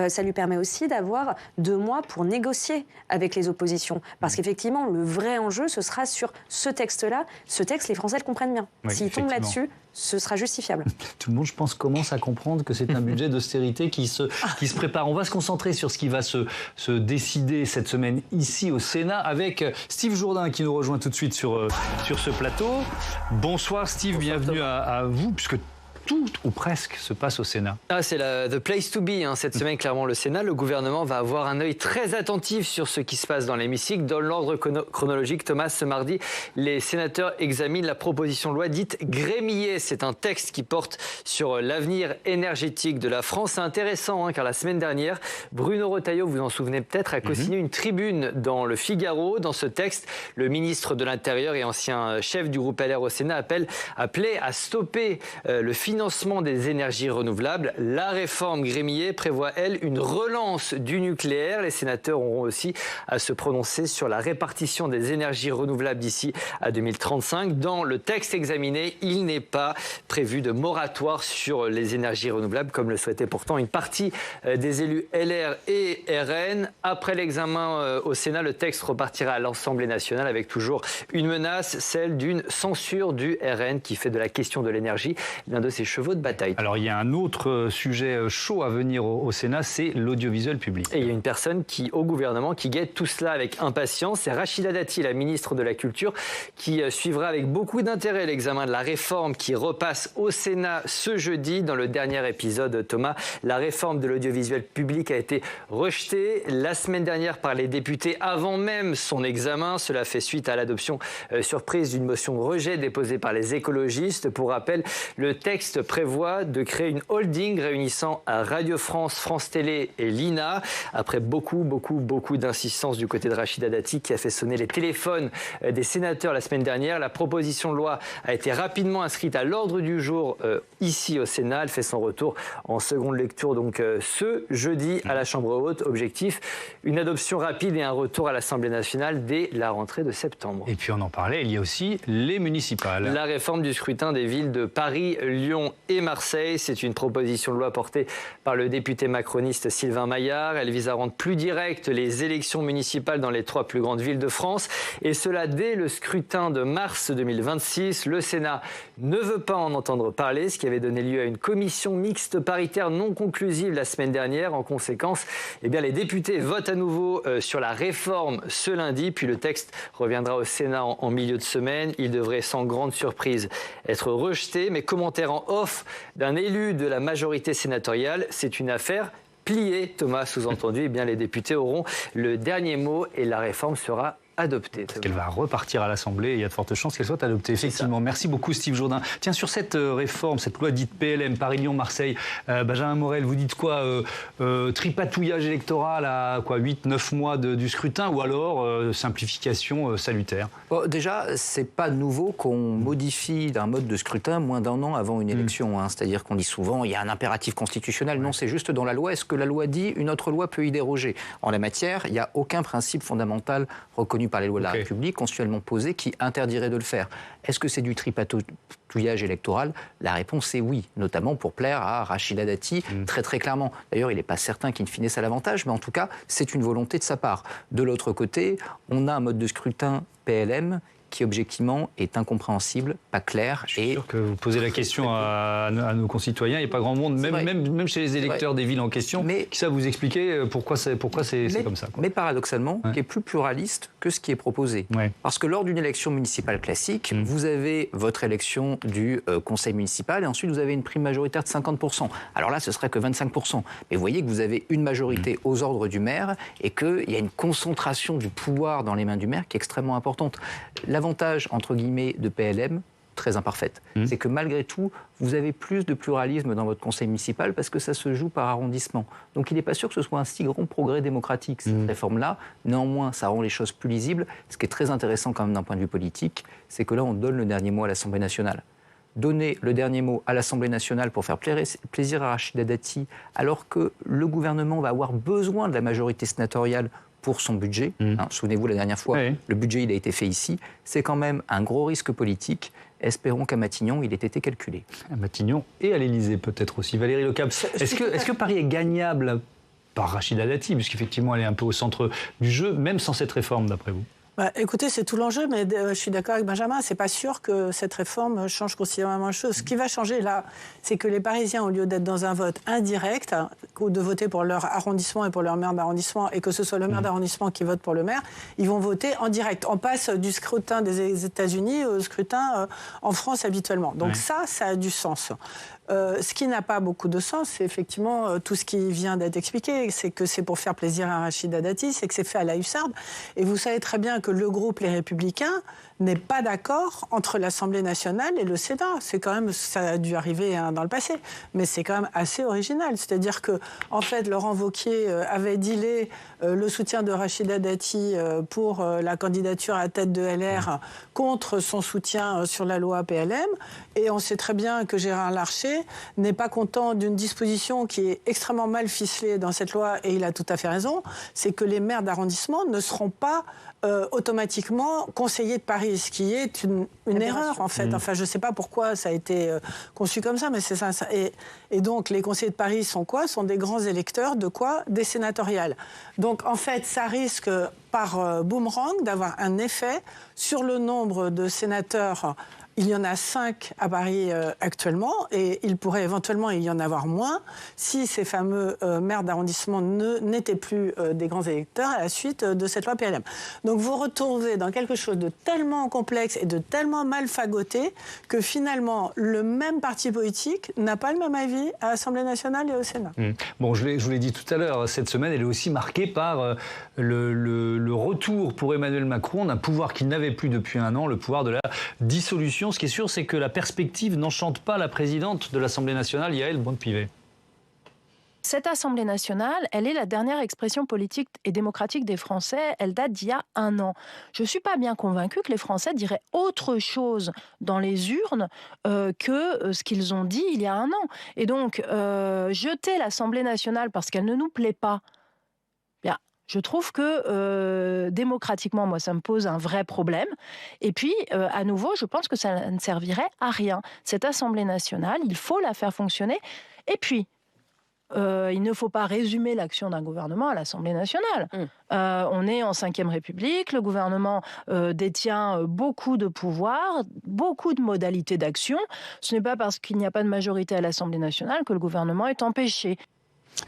ça lui permet aussi d'avoir 2 mois pour négocier avec les oppositions. Parce qu'effectivement, le vrai enjeu, ce sera sur ce texte-là. Ce texte, les Français le comprennent bien. S'ils tombent là-dessus, ce sera justifiable. Tout le monde, je pense, commence à comprendre que c'est un budget d'austérité qui se prépare. On va se concentrer sur ce qui va se décider cette semaine ici au Sénat avec Steve Jourdain qui nous rejoint tout de suite sur ce plateau. Bonsoir Steve, bienvenue à vous, puisque tout ou presque se passe au Sénat. C'est the place to be cette semaine, clairement, le Sénat. Le gouvernement va avoir un œil très attentif sur ce qui se passe dans l'hémicycle. Dans l'ordre chronologique, Thomas, ce mardi, les sénateurs examinent la proposition de loi dite Grémillet. C'est un texte qui porte sur l'avenir énergétique de la France. C'est intéressant, car la semaine dernière, Bruno Retailleau, vous en souvenez peut-être, a co-signé une tribune dans le Figaro. Dans ce texte, le ministre de l'Intérieur et ancien chef du groupe LR au Sénat appelait à stopper le financement des énergies renouvelables. La réforme Grémillet prévoit, elle, une relance du nucléaire. Les sénateurs auront aussi à se prononcer sur la répartition des énergies renouvelables d'ici à 2035. Dans le texte examiné, il n'est pas prévu de moratoire sur les énergies renouvelables, comme le souhaitait pourtant une partie des élus LR et RN. Après l'examen au Sénat, le texte repartira à l'Assemblée nationale avec toujours une menace, celle d'une censure du RN qui fait de la question de l'énergie l'un de ses chevaux de bataille. Alors il y a un autre sujet chaud à venir au Sénat, c'est l'audiovisuel public. Et il y a une personne au gouvernement qui guette tout cela avec impatience, c'est Rachida Dati, la ministre de la Culture, qui suivra avec beaucoup d'intérêt l'examen de la réforme qui repasse au Sénat ce jeudi. Dans le dernier épisode, Thomas, la réforme de l'audiovisuel public a été rejetée la semaine dernière par les députés avant même son examen. Cela fait suite à l'adoption surprise d'une motion de rejet déposée par les écologistes. Pour rappel, le texte prévoit de créer une holding réunissant Radio France, France Télé et l'INA. Après beaucoup d'insistance du côté de Rachida Dati qui a fait sonner les téléphones des sénateurs la semaine dernière, la proposition de loi a été rapidement inscrite à l'ordre du jour ici au Sénat. Elle fait son retour en seconde lecture donc ce jeudi à la Chambre haute. Objectif, une adoption rapide et un retour à l'Assemblée nationale dès la rentrée de septembre. Et puis on en parlait, il y a aussi les municipales. La réforme du scrutin des villes de Paris, Lyon et Marseille. C'est une proposition de loi portée par le député macroniste Sylvain Maillard. Elle vise à rendre plus directes les élections municipales dans les 3 plus grandes villes de France. Et cela dès le scrutin de mars 2026. Le Sénat ne veut pas en entendre parler, ce qui avait donné lieu à une commission mixte paritaire non conclusive la semaine dernière. En conséquence, les députés votent à nouveau sur la réforme ce lundi. Puis le texte reviendra au Sénat en milieu de semaine. Il devrait sans grande surprise être rejeté. Mais commentaire en off d'un élu de la majorité sénatoriale, c'est une affaire pliée. Thomas, sous-entendu, les députés auront le dernier mot et la réforme sera adoptée. Parce qu'elle va repartir à l'Assemblée et il y a de fortes chances qu'elle soit adoptée. Effectivement. Merci beaucoup Steve Jourdain. Tiens, sur cette réforme, cette loi dite PLM, Paris-Lyon-Marseille, Benjamin Morel, vous dites quoi tripatouillage électoral à 8-9 mois du scrutin ou alors simplification salutaire? Déjà, c'est pas nouveau qu'on modifie d'un mode de scrutin moins d'un an avant une élection. C'est-à-dire qu'on dit souvent il y a un impératif constitutionnel. Non, c'est juste dans la loi. Est-ce que la loi dit une autre loi peut y déroger? En la matière, il n'y a aucun principe fondamental reconnu par les lois de la République, constitutionnellement posées, qui interdirait de le faire. Est-ce que c'est du tripatouillage électoral? La réponse est oui, notamment pour plaire à Rachida Dati, très très clairement. D'ailleurs, il n'est pas certain qu'il finisse à l'avantage, mais en tout cas, c'est une volonté de sa part. De l'autre côté, on a un mode de scrutin PLM qui objectivement est incompréhensible, pas clair. Je suis sûr que vous posez la question à nos concitoyens, il n'y a pas grand monde, même chez les électeurs des villes en question, qui savent vous expliquer pourquoi c'est comme ça. Mais paradoxalement, qui est plus pluraliste que ce qui est proposé. Parce que lors d'une élection municipale classique, vous avez votre élection du conseil municipal et ensuite vous avez une prime majoritaire de 50%. Alors là, ce serait que 25%. Mais vous voyez que vous avez une majorité aux ordres du maire et qu'il y a une concentration du pouvoir dans les mains du maire qui est extrêmement importante. L'avantage, entre guillemets, de PLM, très imparfaite, c'est que malgré tout, vous avez plus de pluralisme dans votre conseil municipal parce que ça se joue par arrondissement. Donc il n'est pas sûr que ce soit un si grand progrès démocratique, cette réforme-là. Néanmoins, ça rend les choses plus lisibles. Ce qui est très intéressant quand même d'un point de vue politique, c'est que là, on donne le dernier mot à l'Assemblée nationale. Donner le dernier mot à l'Assemblée nationale pour faire plaisir à Rachida Dati, alors que le gouvernement va avoir besoin de la majorité sénatoriale pour son budget. Souvenez-vous, la dernière fois, le budget il a été fait ici. C'est quand même un gros risque politique. Espérons qu'à Matignon, il ait été calculé. À Matignon et à l'Élysée peut-être aussi. Valérie Lecable, est-ce que Paris est gagnable par Rachida Dati, puisqu'effectivement elle est un peu au centre du jeu, même sans cette réforme d'après vous? Écoutez, c'est tout l'enjeu, mais je suis d'accord avec Benjamin, c'est pas sûr que cette réforme change considérablement la chose. Ce qui va changer là, c'est que les Parisiens, au lieu d'être dans un vote indirect, ou de voter pour leur arrondissement et pour leur maire d'arrondissement, et que ce soit le maire d'arrondissement qui vote pour le maire, ils vont voter en direct. On passe du scrutin des États-Unis au scrutin en France habituellement. Donc ça a du sens. Ce qui n'a pas beaucoup de sens, c'est effectivement tout ce qui vient d'être expliqué. C'est que c'est pour faire plaisir à Rachida Dati, c'est que c'est fait à la hussarde. Et vous savez très bien que le groupe Les Républicains n'est pas d'accord entre l'Assemblée nationale et le Sénat. C'est quand même, ça a dû arriver dans le passé, mais c'est quand même assez original. C'est-à-dire que, en fait, Laurent Wauquiez avait dealé le soutien de Rachida Dati pour la candidature à la tête de LR contre son soutien sur la loi PLM. Et on sait très bien que Gérard Larcher n'est pas content d'une disposition qui est extrêmement mal ficelée dans cette loi, et il a tout à fait raison, c'est que les maires d'arrondissement ne seront pas automatiquement conseillers de Paris, ce qui est une erreur en fait. Enfin, je ne sais pas pourquoi ça a été conçu comme ça, mais c'est ça. Et donc, les conseillers de Paris sont quoi? Sont des grands électeurs de quoi? Des sénatoriales. Donc, en fait, ça risque par boomerang d'avoir un effet sur le nombre de sénateurs. Il y en a 5 à Paris actuellement, et il pourrait éventuellement y en avoir moins si ces fameux maires d'arrondissement n'étaient plus des grands électeurs à la suite de cette loi PLM. Donc vous retrouvez dans quelque chose de tellement complexe et de tellement mal fagoté que finalement le même parti politique n'a pas le même avis à l'Assemblée nationale et au Sénat. Bon, je vous l'ai dit tout à l'heure, cette semaine elle est aussi marquée par le retour pour Emmanuel Macron d'un pouvoir qu'il n'avait plus depuis un an, le pouvoir de la dissolution. Ce qui est sûr, c'est que la perspective n'enchante pas la présidente de l'Assemblée nationale, Yaël Braun-Pivet. Cette Assemblée nationale, elle est la dernière expression politique et démocratique des Français. Elle date d'il y a un an. Je ne suis pas bien convaincue que les Français diraient autre chose dans les urnes que ce qu'ils ont dit il y a un an. Et donc, jeter l'Assemblée nationale parce qu'elle ne nous plaît pas, je trouve que démocratiquement, moi, ça me pose un vrai problème. Et puis, à nouveau, je pense que ça ne servirait à rien. Cette Assemblée nationale, il faut la faire fonctionner. Et puis, il ne faut pas résumer l'action d'un gouvernement à l'Assemblée nationale. On est en 5e République, le gouvernement détient beaucoup de pouvoirs, beaucoup de modalités d'action. Ce n'est pas parce qu'il n'y a pas de majorité à l'Assemblée nationale que le gouvernement est empêché.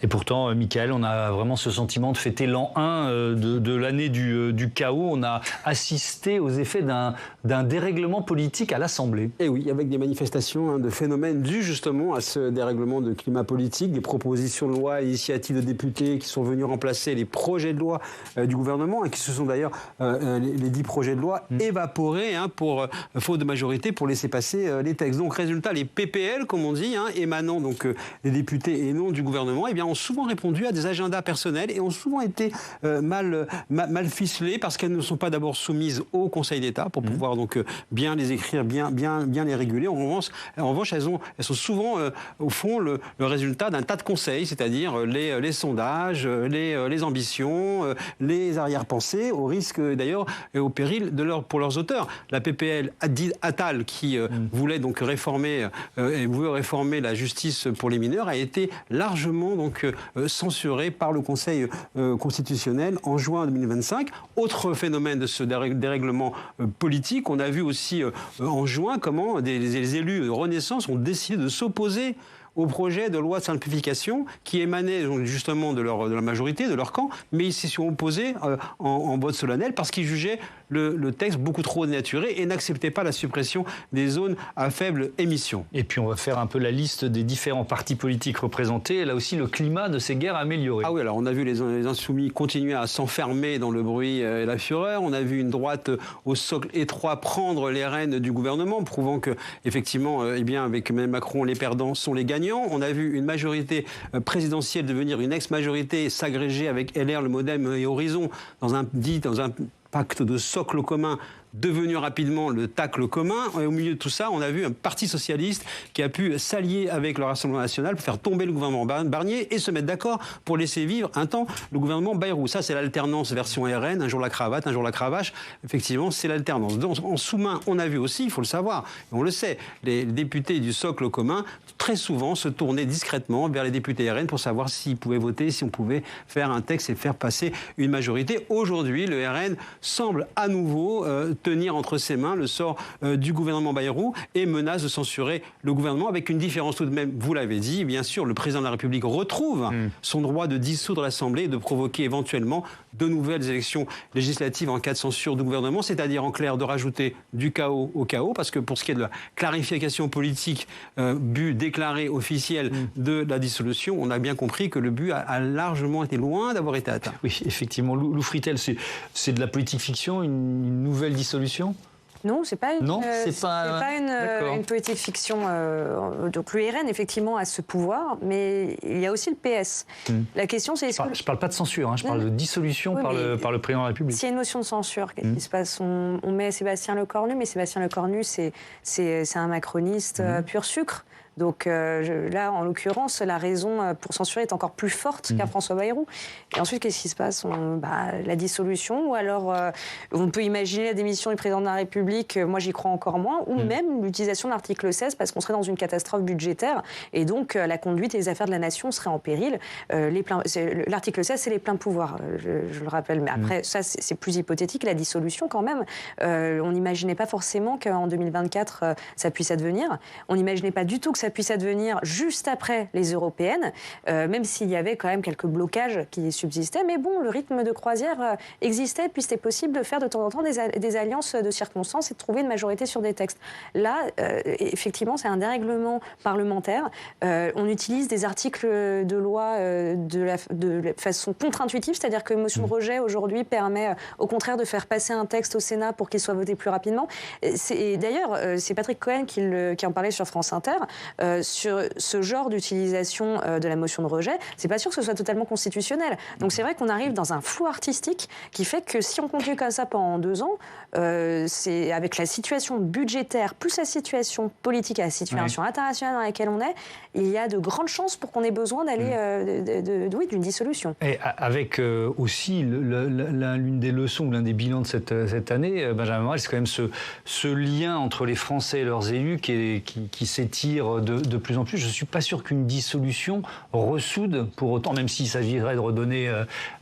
Et pourtant, Mickaël, on a vraiment ce sentiment de fêter l'an 1 de l'année du chaos. On a assisté aux effets d'un dérèglement politique à l'Assemblée. Et oui, avec des manifestations de phénomènes dus justement à ce dérèglement de climat politique, des propositions de loi, initiatives de députés qui sont venus remplacer les projets de loi du gouvernement, et qui se sont d'ailleurs, les 10 projets de loi, évaporés pour faute de majorité pour laisser passer les textes. Donc résultat, les PPL, comme on dit, émanant donc des députés et non du gouvernement, ont souvent répondu à des agendas personnels et ont souvent été mal ficelés parce qu'elles ne sont pas d'abord soumises au Conseil d'État pour pouvoir donc bien les écrire, bien les réguler. En revanche, elles sont souvent au fond le résultat d'un tas de conseils, c'est-à-dire les sondages, les ambitions, les arrière-pensées, au risque d'ailleurs et au péril pour leurs auteurs. La PPL Attal qui voulait donc réformer la justice pour les mineurs a été largement censuré par le Conseil constitutionnel en juin 2025. Autre phénomène de ce dérèglement politique, on a vu aussi en juin comment des élus de Renaissance ont décidé de s'opposer au projet de loi de simplification qui émanait justement de la majorité, de leur camp, mais ils s'y sont opposés en vote solennel parce qu'ils jugeaient le texte beaucoup trop dénaturé et n'acceptaient pas la suppression des zones à faible émission. Et puis on va faire un peu la liste des différents partis politiques représentés. Là aussi, le climat de ces guerres a amélioré. Ah oui, alors on a vu les insoumis continuer à s'enfermer dans le bruit et la fureur. On a vu une droite au socle étroit prendre les rênes du gouvernement, prouvant que, effectivement, avec Mme Macron, les perdants sont les gagnants. On a vu une majorité présidentielle devenir une ex-majorité et s'agréger avec LR, le MoDem et Horizon dans un pacte de socle commun devenu rapidement le tacle commun. Et au milieu de tout ça, on a vu un parti socialiste qui a pu s'allier avec le Rassemblement national pour faire tomber le gouvernement Barnier et se mettre d'accord pour laisser vivre un temps le gouvernement Bayrou. Ça, c'est l'alternance version RN, un jour la cravate, un jour la cravache. Effectivement, c'est l'alternance. En sous-main, on a vu aussi, il faut le savoir, et on le sait, les députés du socle commun, très souvent, se tournaient discrètement vers les députés RN pour savoir s'ils pouvaient voter, si on pouvait faire un texte et faire passer une majorité. Aujourd'hui, le RN semble à nouveau tenir entre ses mains le sort du gouvernement Bayrou et menace de censurer le gouvernement, avec une différence tout de même, vous l'avez dit, bien sûr, le président de la République retrouve son droit de dissoudre l'Assemblée et de provoquer éventuellement de nouvelles élections législatives en cas de censure du gouvernement, c'est-à-dire en clair de rajouter du chaos au chaos, parce que pour ce qui est de la clarification politique, but déclaré officiel de la dissolution, on a bien compris que le but a largement été loin d'avoir été atteint. Oui, effectivement. Lou Fritel, c'est de la politique fiction, une nouvelle dissolution ? Non, c'est pas une, non, c'est pas une politique fiction. Donc le RN, effectivement, a ce pouvoir, mais il y a aussi le PS. La question, c'est... Je parle pas de censure, hein, je parle de dissolution par le président de la République. S'il y a une motion de censure, qu'est-ce qui se passe ? On met Sébastien Lecornu, mais Sébastien Lecornu, c'est un macroniste pur sucre. Donc là, en l'occurrence, la raison pour censurer est encore plus forte qu'à François Bayrou. Et ensuite, qu'est-ce qui se passe ? La dissolution, ou alors on peut imaginer la démission du président de la République, moi j'y crois encore moins, ou même l'utilisation de l'article 16, parce qu'on serait dans une catastrophe budgétaire, et donc la conduite et les affaires de la nation seraient en péril. L'article 16, c'est les pleins pouvoirs, je le rappelle. Mais après, ça, c'est plus hypothétique. La dissolution, quand même, on n'imaginait pas forcément qu'en 2024, ça puisse advenir. On n'imaginait pas du tout que ça puisse advenir juste après les européennes, même s'il y avait quand même quelques blocages qui subsistaient. Mais bon, le rythme de croisière existait, puis c'était possible de faire de temps en temps des alliances de circonstances et de trouver une majorité sur des textes. Là, effectivement, c'est un dérèglement parlementaire. On utilise des articles de loi de façon contre-intuitive, c'est-à-dire que motion de rejet aujourd'hui permet au contraire de faire passer un texte au Sénat pour qu'il soit voté plus rapidement. Et d'ailleurs, c'est Patrick Cohen qui en parlait sur France Inter. Sur ce genre d'utilisation de la motion de rejet, c'est pas sûr que ce soit totalement constitutionnel. Donc c'est vrai qu'on arrive dans un flou artistique qui fait que si on continue comme ça pendant 2 ans, c'est avec la situation budgétaire plus la situation politique et la situation internationale dans laquelle on est, il y a de grandes chances pour qu'on ait besoin d'aller d'une dissolution. Et avec aussi l'une des leçons, l'un des bilans de cette année, Benjamin Morel, c'est quand même ce lien entre les Français et leurs élus qui s'étire de plus en plus. Je ne suis pas sûr qu'une dissolution ressoude pour autant, même s'il s'agirait de redonner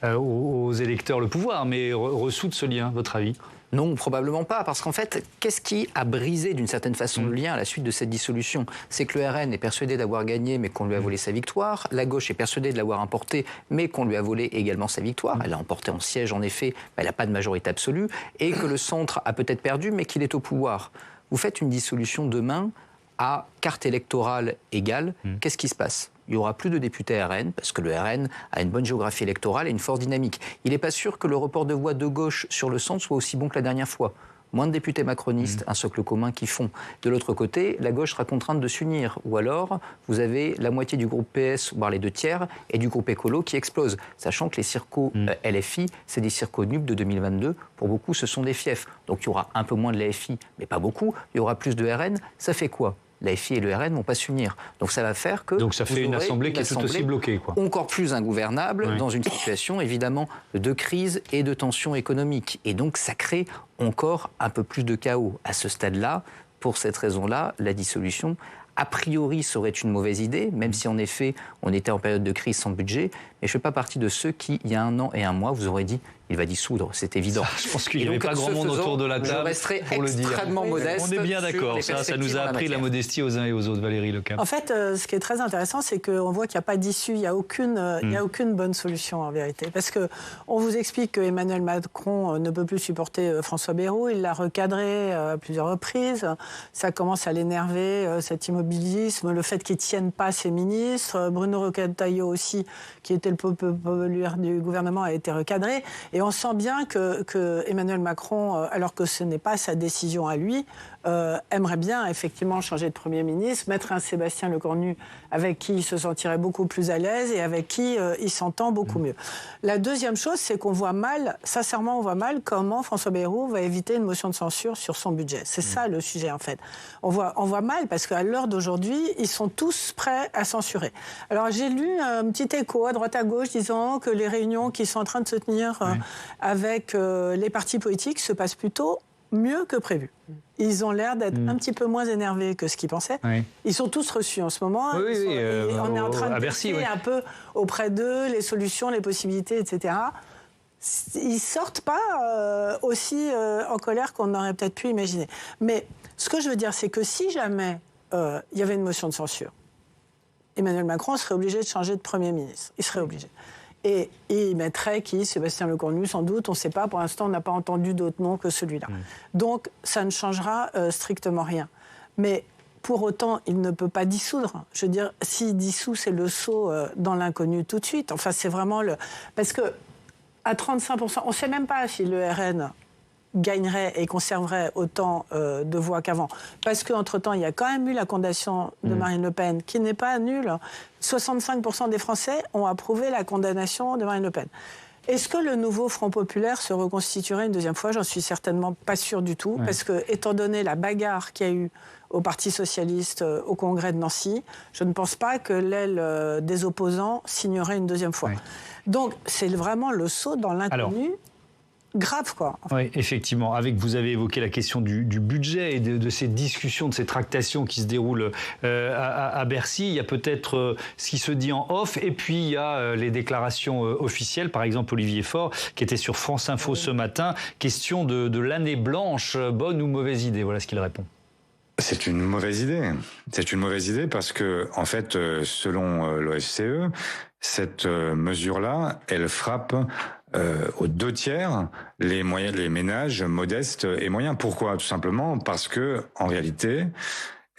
aux électeurs le pouvoir, mais ressoude ce lien, votre avis ? Non, probablement pas, parce qu'en fait, qu'est-ce qui a brisé d'une certaine façon le lien à la suite de cette dissolution ? C'est que le RN est persuadé d'avoir gagné, mais qu'on lui a volé sa victoire. La gauche est persuadée de l'avoir emporté, mais qu'on lui a volé également sa victoire. Elle l'a emporté en siège, en effet, mais elle n'a pas de majorité absolue. Et que le centre a peut-être perdu, mais qu'il est au pouvoir. Vous faites une dissolution demain à carte électorale égale, qu'est-ce qui se passe ? Il n'y aura plus de députés RN, parce que le RN a une bonne géographie électorale et une forte dynamique. Il n'est pas sûr que le report de voix de gauche sur le centre soit aussi bon que la dernière fois. Moins de députés macronistes, un socle commun qui font. De l'autre côté, la gauche sera contrainte de s'unir. Ou alors, vous avez la moitié du groupe PS, voire les 2/3, et du groupe écolo qui explose. Sachant que les circos LFI, c'est des circos NUP de 2022. Pour beaucoup, ce sont des fiefs. Donc il y aura un peu moins de LFI, mais pas beaucoup. Il y aura plus de RN. Ça fait quoi ? La FI et le RN ne vont pas s'unir. Donc ça va faire que... Donc ça fait une assemblée qui est tout aussi bloquée, quoi. Encore plus ingouvernable, dans une situation évidemment de crise et de tension économique. Et donc ça crée encore un peu plus de chaos. À ce stade-là, pour cette raison-là, la dissolution, a priori, serait une mauvaise idée, même si en effet, on était en période de crise sans budget. Mais je ne fais pas partie de ceux qui, il y a 1 an et 1 mois, vous auraient dit il va dissoudre, c'est évident. Ça, je pense qu'il n'y avait pas grand monde autour de la table. Je resterai extrêmement modeste. On est bien d'accord, ça nous a appris la modestie aux uns et aux autres, Valérie Lecap. En fait, ce qui est très intéressant, c'est qu'on voit qu'il n'y a pas d'issue, il n'y a aucune bonne solution en vérité. Parce qu'on vous explique que Emmanuel Macron ne peut plus supporter François Bayrou, il l'a recadré à plusieurs reprises, ça commence à l'énerver, cet immobilisme, le fait qu'il ne tienne pas ses ministres, Bruno Retailleau aussi, qui était le populaire du gouvernement, a été recadré. Et on sent bien que Emmanuel Macron, alors que ce n'est pas sa décision à lui, aimerait bien effectivement changer de Premier ministre, mettre un Sébastien Lecornu avec qui il se sentirait beaucoup plus à l'aise et avec qui il s'entend beaucoup mieux. La deuxième chose, c'est qu'on voit mal, sincèrement on voit mal comment François Bayrou va éviter une motion de censure sur son budget. C'est ça le sujet en fait. On voit mal parce qu'à l'heure d'aujourd'hui, ils sont tous prêts à censurer. Alors j'ai lu un petit écho à droite à gauche disant que les réunions qui sont en train de se tenir avec les partis politiques se passent plutôt mieux que prévu. Ils ont l'air d'être un petit peu moins énervés que ce qu'ils pensaient. Ils sont tous reçus en ce moment. On est en train de tester un peu auprès d'eux les solutions, les possibilités, etc. Ils sortent pas aussi en colère qu'on aurait peut-être pu imaginer. Mais ce que je veux dire, c'est que si jamais il y avait une motion de censure, Emmanuel Macron serait obligé de changer de Premier ministre. Il serait obligé. Et il mettrait qui? Sébastien Lecornu, sans doute, on ne sait pas. Pour l'instant, on n'a pas entendu d'autres noms que celui-là. Donc, ça ne changera strictement rien. Mais pour autant, il ne peut pas dissoudre. Je veux dire, s'il dissout, c'est le saut dans l'inconnu tout de suite. Enfin, c'est vraiment le... Parce que à 35%, on ne sait même pas si le RN gagnerait et conserverait autant de voix qu'avant. Parce qu'entre-temps, il y a quand même eu la condamnation de Marine Le Pen, qui n'est pas nulle. 65% des Français ont approuvé la condamnation de Marine Le Pen. Est-ce que le nouveau Front populaire se reconstituerait une deuxième fois? J'en suis certainement pas sûre du tout, parce que, étant donné la bagarre qu'il y a eu au Parti socialiste au Congrès de Nancy, je ne pense pas que l'aile des opposants signerait une deuxième fois. Donc, c'est vraiment le saut dans l'inconnu. Grave, quoi. Oui, effectivement. Vous avez évoqué la question du budget et de ces discussions, de ces tractations qui se déroulent à Bercy. Il y a peut-être ce qui se dit en off, et puis il y a les déclarations officielles. Par exemple, Olivier Faure, qui était sur France Info ce matin. Question de l'année blanche, bonne ou mauvaise idée? Voilà ce qu'il répond. C'est une mauvaise idée. C'est une mauvaise idée parce que, en fait, selon l'OFCE, cette mesure-là, elle frappe aux 2/3 les ménages modestes et moyens. Pourquoi? Tout simplement parce que, en réalité,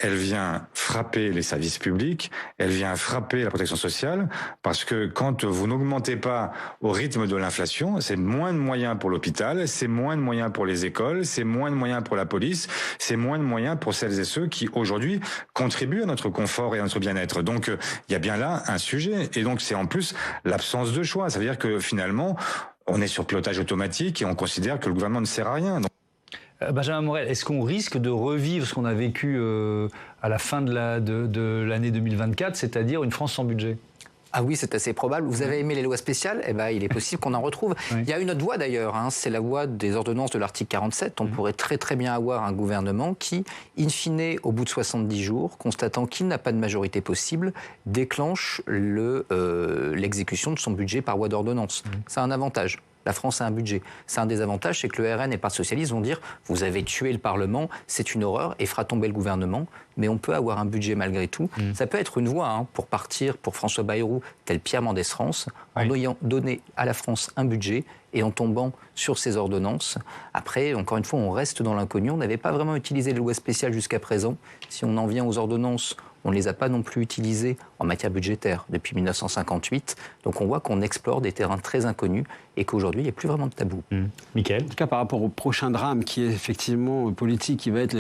elle vient frapper les services publics, elle vient frapper la protection sociale, parce que quand vous n'augmentez pas au rythme de l'inflation, c'est moins de moyens pour l'hôpital, c'est moins de moyens pour les écoles, c'est moins de moyens pour la police, c'est moins de moyens pour celles et ceux qui, aujourd'hui, contribuent à notre confort et à notre bien-être. Donc, il y a bien là un sujet. Et donc, c'est en plus l'absence de choix. Ça veut dire que, finalement, on est sur pilotage automatique et on considère que le gouvernement ne sert à rien. Donc, Benjamin Morel, est-ce qu'on risque de revivre ce qu'on a vécu à la fin de l'année 2024, c'est-à-dire une France sans budget? Ah oui, c'est assez probable. Vous avez aimé les lois spéciales? Eh ben, il est possible qu'on en retrouve. Il y a une autre voie d'ailleurs, c'est la voie des ordonnances de l'article 47. On pourrait très très bien avoir un gouvernement qui, in fine, au bout de 70 jours, constatant qu'il n'a pas de majorité possible, déclenche l'exécution de son budget par voie d'ordonnance. C'est un avantage. La France a un budget. C'est un désavantage, c'est que le RN et le Parti socialiste vont dire « vous avez tué le Parlement, c'est une horreur » et fera tomber le gouvernement. Mais on peut avoir un budget malgré tout. Ça peut être une voie pour partir pour François Bayrou, tel Pierre Mendès France, en ayant donné à la France un budget et en tombant sur ces ordonnances. Après, encore une fois, on reste dans l'inconnu. On n'avait pas vraiment utilisé les lois spéciales jusqu'à présent. Si on en vient aux ordonnances, on ne les a pas non plus utilisées en matière budgétaire depuis 1958. Donc on voit qu'on explore des terrains très inconnus et qu'aujourd'hui, il n'y a plus vraiment de tabou. Mickaël? En tout cas, par rapport au prochain drame qui est effectivement politique, qui va être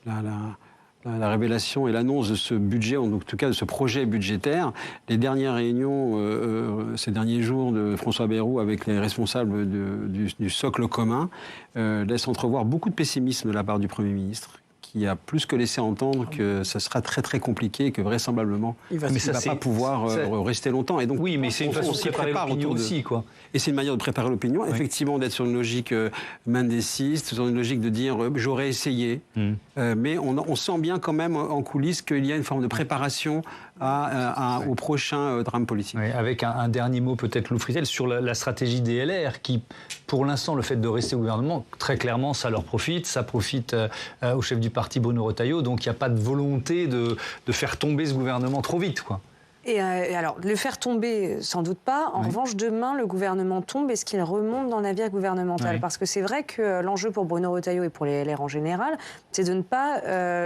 la révélation et l'annonce de ce budget, en tout cas de ce projet budgétaire, les dernières réunions ces derniers jours de François Bayrou avec les responsables du socle commun laissent entrevoir beaucoup de pessimisme de la part du Premier ministre, qui a plus que laissé entendre que ça sera très très compliqué et que vraisemblablement il ne va pas pouvoir rester longtemps. Et donc, oui, mais c'est une façon de préparer l'opinion aussi, quoi. Et c'est une manière de préparer l'opinion, effectivement, d'être sur une logique mendéciste, sur une logique de dire j'aurais essayé, mais on sent bien quand même en coulisses qu'il y a une forme de préparation au prochain drame politique. Oui, avec un dernier mot peut-être, Lou Fritel, sur la stratégie des LR qui, pour l'instant, le fait de rester au gouvernement, très clairement, ça leur profite, ça profite au chef du parti Bruno Retailleau, donc il n'y a pas de volonté de faire tomber ce gouvernement trop vite, quoi. Et alors, le faire tomber, sans doute pas. En revanche, demain, le gouvernement tombe. Est-ce qu'il remonte dans le navire gouvernemental ? Parce que c'est vrai que l'enjeu pour Bruno Retailleau et pour les LR en général, c'est de ne pas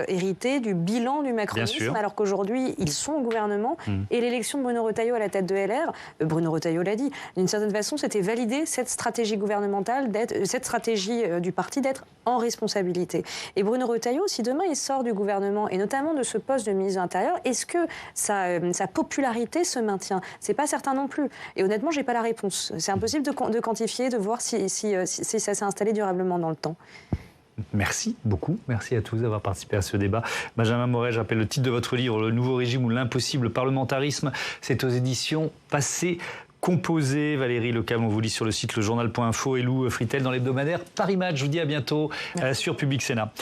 hériter du bilan du macronisme, alors qu'aujourd'hui, ils sont au gouvernement. Et l'élection de Bruno Retailleau à la tête de LR, Bruno Retailleau l'a dit, d'une certaine façon, c'était valider cette stratégie gouvernementale, cette stratégie du parti d'être en responsabilité. Et Bruno Retailleau, si demain il sort du gouvernement, et notamment de ce poste de ministre de l'Intérieur, est-ce que sa popularité se maintient ? C'est pas certain non plus. Et honnêtement, j'ai pas la réponse. C'est impossible de quantifier, de voir si ça s'est installé durablement dans le temps. Merci beaucoup. Merci à tous d'avoir participé à ce débat. Benjamin Morel, je rappelle le titre de votre livre, Le nouveau régime ou l'impossible parlementarisme. C'est aux éditions Passé Composé. Valérie Lecam, on vous lit sur le site lejournal.info et Lou Fritel dans l'hebdomadaire Paris Match. Je vous dis à bientôt sur Public Sénat.